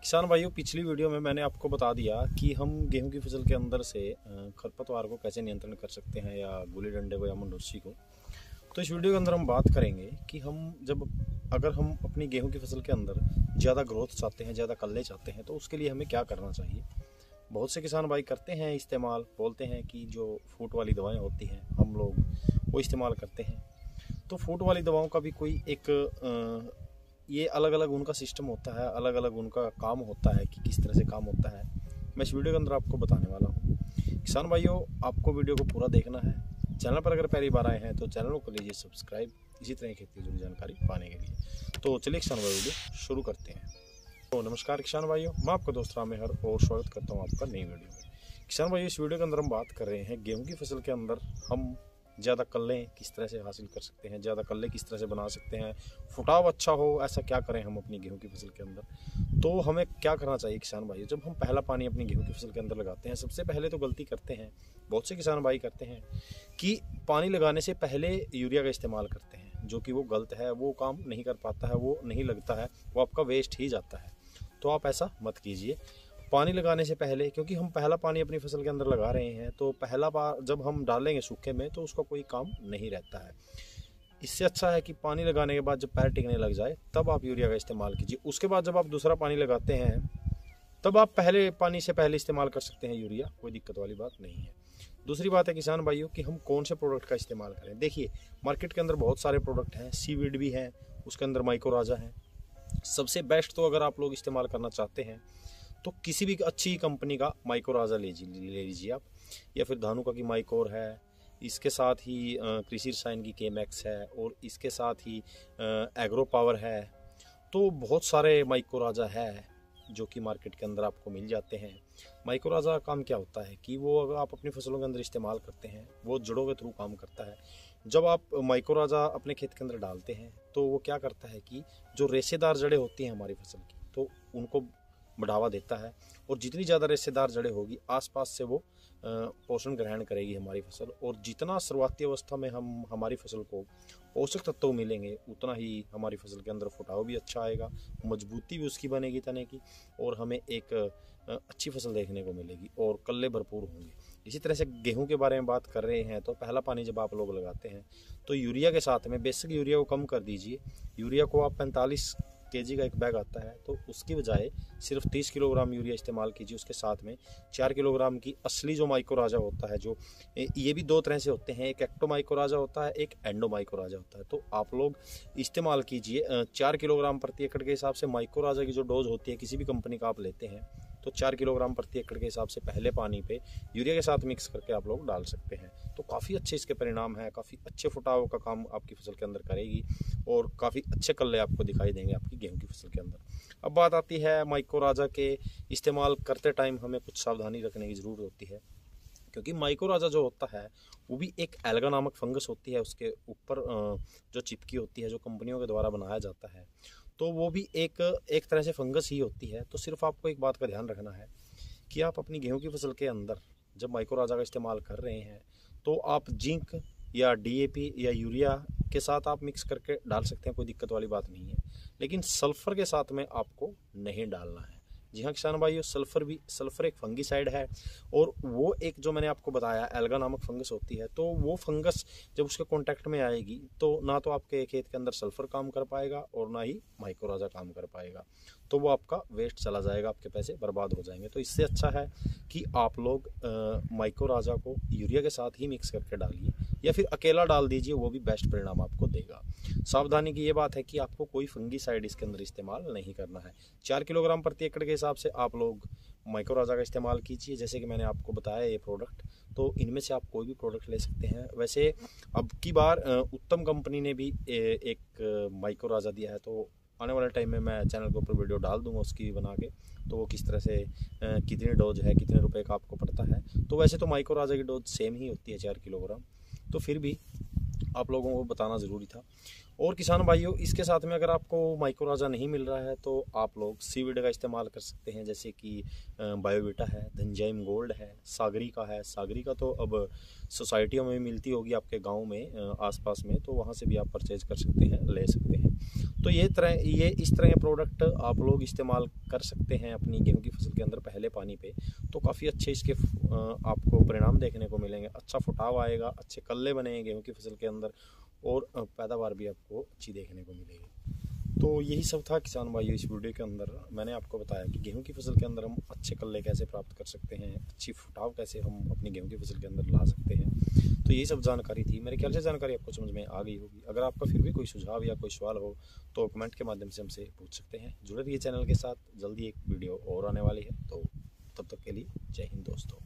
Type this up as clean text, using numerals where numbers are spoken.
किसान भाइयों, पिछली वीडियो में मैंने आपको बता दिया कि हम गेहूं की फसल के अंदर से खरपतवार को कैसे नियंत्रण कर सकते हैं, या गुली डंडे को या मुंडोसी को। तो इस वीडियो के अंदर हम बात करेंगे कि अगर हम अपनी गेहूं की फसल के अंदर ज़्यादा ग्रोथ चाहते हैं, ज़्यादा कल्ले चाहते हैं, तो उसके लिए हमें क्या करना चाहिए। बहुत से किसान भाई करते हैं इस्तेमाल, बोलते हैं कि जो फूट वाली दवाएँ होती हैं हम लोग वो इस्तेमाल करते हैं। तो फूट वाली दवाओं का भी कोई एक ये अलग अलग उनका सिस्टम होता है, अलग अलग उनका काम होता है कि किस तरह से काम होता है। मैं इस वीडियो के अंदर आपको बताने वाला हूँ। किसान भाइयों, आपको वीडियो को पूरा देखना है। चैनल पर अगर पहली बार आए हैं तो चैनल को लीजिए सब्सक्राइब, इसी तरह खेती से जुड़ी जानकारी पाने के लिए। तो चलिए किसान भाई वीडियो शुरू करते हैं। तो नमस्कार किसान भाइयों, मैं आपका दोस्त रामेहर और स्वागत करता हूँ आपका नई वीडियो में। किसान भाइयों, इस वीडियो के अंदर हम बात कर रहे हैं गेहूँ की फसल के अंदर हम ज़्यादा कल्ले किस तरह से हासिल कर सकते हैं, ज़्यादा कल्ले किस तरह से बना सकते हैं, फुटाव अच्छा हो, ऐसा क्या करें हम अपनी गेहूं की फसल के अंदर। तो हमें क्या करना चाहिए किसान भाई, जब हम पहला पानी अपनी गेहूं की फसल के अंदर लगाते हैं, सबसे पहले तो गलती करते हैं बहुत से किसान भाई करते हैं कि पानी लगाने से पहले यूरिया का इस्तेमाल करते हैं, जो कि वो गलत है। वो काम नहीं कर पाता है, वो नहीं लगता है, वो आपका वेस्ट ही जाता है। तो आप ऐसा मत कीजिए पानी लगाने से पहले, क्योंकि हम पहला पानी अपनी फसल के अंदर लगा रहे हैं। तो पहला बार जब हम डालेंगे सूखे में तो उसका कोई काम नहीं रहता है। इससे अच्छा है कि पानी लगाने के बाद जब पैर टिकने लग जाए तब आप यूरिया का इस्तेमाल कीजिए। उसके बाद जब आप दूसरा पानी लगाते हैं तब आप पहले पानी से पहले इस्तेमाल कर सकते हैं यूरिया, कोई दिक्कत वाली बात नहीं है। दूसरी बात है किसान भाइयों कि हम कौन से प्रोडक्ट का इस्तेमाल करें। देखिए, मार्केट के अंदर बहुत सारे प्रोडक्ट हैं, सीवीड भी हैं, उसके अंदर माइक्रोराजा है। सबसे बेस्ट तो अगर आप लोग इस्तेमाल करना चाहते हैं तो किसी भी अच्छी कंपनी का माइक्रोराजा ले लीजिए आप, या फिर धानुका की माइकोर है, इसके साथ ही कृषि रसायन की केमैक्स है, और इसके साथ ही एग्रो पावर है। तो बहुत सारे माइक्रोराजा है जो कि मार्केट के अंदर आपको मिल जाते हैं। माइक्रोराजा का काम क्या होता है कि वो अगर आप अपनी फसलों के अंदर इस्तेमाल करते हैं, वो जड़ों के थ्रू काम करता है। जब आप माइक्रोराजा अपने खेत के अंदर डालते हैं तो वो क्या करता है कि जो रेशेदार जड़ें होती हैं हमारी फसल की, तो उनको बढ़ावा देता है, और जितनी ज़्यादा रेशेदार जड़ें होगी आसपास से वो पोषण ग्रहण करेगी हमारी फसल। और जितना शुरुआती अवस्था में हमारी फसल को पोषक तत्व मिलेंगे, उतना ही हमारी फसल के अंदर फुटाव भी अच्छा आएगा, मजबूती भी उसकी बनेगी तने की, और हमें एक अच्छी फसल देखने को मिलेगी और कल्ले भरपूर होंगे। इसी तरह से गेहूं के बारे में बात कर रहे हैं तो पहला पानी जब आप लोग लगाते हैं तो यूरिया के साथ में बेसिक यूरिया को कम कर दीजिए। यूरिया को आप 45 kg का एक बैग आता है, तो उसकी बजाय सिर्फ 30 किलोग्राम यूरिया इस्तेमाल कीजिए। उसके साथ में 4 किलोग्राम की असली जो माइक्रोराजा होता है, जो ये भी दो तरह से होते हैं, एक एक्टो माइक्रोराजा होता है, एक एंडो माइक्रोराजा होता है। तो आप लोग इस्तेमाल कीजिए 4 किलोग्राम प्रति एकड़ के हिसाब से। माइक्रोराजा की जो डोज होती है किसी भी कंपनी का आप लेते हैं तो 4 किलोग्राम प्रति एकड़ के हिसाब से पहले पानी पे यूरिया के साथ मिक्स करके आप लोग डाल सकते हैं। तो काफ़ी अच्छे इसके परिणाम हैं, काफ़ी अच्छे फुटाव का काम आपकी फसल के अंदर करेगी, और काफ़ी अच्छे कल्ले आपको दिखाई देंगे आपकी गेहूं की फसल के अंदर। अब बात आती है माइक्रोराजा के इस्तेमाल करते टाइम हमें कुछ सावधानी रखने की ज़रूरत होती है, क्योंकि माइक्रोराजा जो होता है वो भी एक एल्गा नामक फंगस होती है, उसके ऊपर जो चिपकी होती है, जो कंपनियों के द्वारा बनाया जाता है, तो वो भी एक तरह से फंगस ही होती है। तो सिर्फ आपको एक बात का ध्यान रखना है कि आप अपनी गेहूं की फसल के अंदर जब माइक्रोराजा का इस्तेमाल कर रहे हैं तो आप जिंक या डीएपी या यूरिया के साथ आप मिक्स करके डाल सकते हैं, कोई दिक्कत वाली बात नहीं है। लेकिन सल्फर के साथ में आपको नहीं डालना है। जी हाँ किसान भाइयों, सल्फर एक फंगीसाइड है, और वो एक जो मैंने आपको बताया एल्गा नामक फंगस होती है। तो वो फंगस जब उसके कांटेक्ट में आएगी तो ना तो आपके खेत के अंदर सल्फर काम कर पाएगा और ना ही माइक्रोराजा काम कर पाएगा, तो वो आपका वेस्ट चला जाएगा, आपके पैसे बर्बाद हो जाएंगे। तो इससे अच्छा है कि आप लोग माइक्रोराजा को यूरिया के साथ ही मिक्स करके डालिए, या फिर अकेला डाल दीजिए, वो भी बेस्ट परिणाम आपको देगा। सावधानी की ये बात है कि आपको कोई फंगीसाइड इसके अंदर इस्तेमाल नहीं करना है। 4 किलोग्राम प्रति एकड़ के हिसाब से आप लोग माइक्रोराजा का इस्तेमाल कीजिए, जैसे कि मैंने आपको बताया ये प्रोडक्ट। तो इनमें से आप कोई भी प्रोडक्ट ले सकते हैं। वैसे अब की बार उत्तम कंपनी ने भी एक माइक्रोराजा दिया है, तो आने वाले टाइम में मैं चैनल के ऊपर वीडियो डाल दूंगा उसकी बना के, तो वो किस तरह से कितनी डोज है, कितने रुपए का आपको पड़ता है। तो वैसे तो माइक्रोराजा की डोज सेम ही होती है 4 किलोग्राम, तो फिर भी आप लोगों को बताना ज़रूरी था। और किसान भाइयों, इसके साथ में अगर आपको माइक्रोराजा नहीं मिल रहा है तो आप लोग सीवीड का इस्तेमाल कर सकते हैं, जैसे कि बायोविटा है, धनजाइम गोल्ड है, सागरिका है। सागरिका तो अब सोसाइटियों में मिलती होगी आपके गांव में आसपास में, तो वहां से भी आप परचेज कर सकते हैं, ले सकते हैं। तो ये इस तरह के प्रोडक्ट आप लोग इस्तेमाल कर सकते हैं अपनी गेहूं की फसल के अंदर पहले पानी पे, तो काफ़ी अच्छे इसके आपको परिणाम देखने को मिलेंगे। अच्छा फुटाव आएगा, अच्छे कल्ले बनेंगे गेहूं की फसल के अंदर, और पैदावार भी आपको अच्छी देखने को मिलेगी। तो यही सब था किसान भाइयों, इस वीडियो के अंदर मैंने आपको बताया कि गेहूं की फसल के अंदर हम अच्छे कल्ले कैसे प्राप्त कर सकते हैं, अच्छी फुटाव कैसे हम अपनी गेहूं की फसल के अंदर ला सकते हैं। तो यही सब जानकारी थी। मेरे ख्याल से जानकारी आपको समझ में आ गई होगी। अगर आपका फिर भी कोई सुझाव या कोई सवाल हो तो कमेंट के माध्यम से हमसे पूछ सकते हैं। जुड़े रहिए चैनल के साथ, जल्दी एक वीडियो और आने वाली है। तो तब तक के लिए जय हिंद दोस्तों।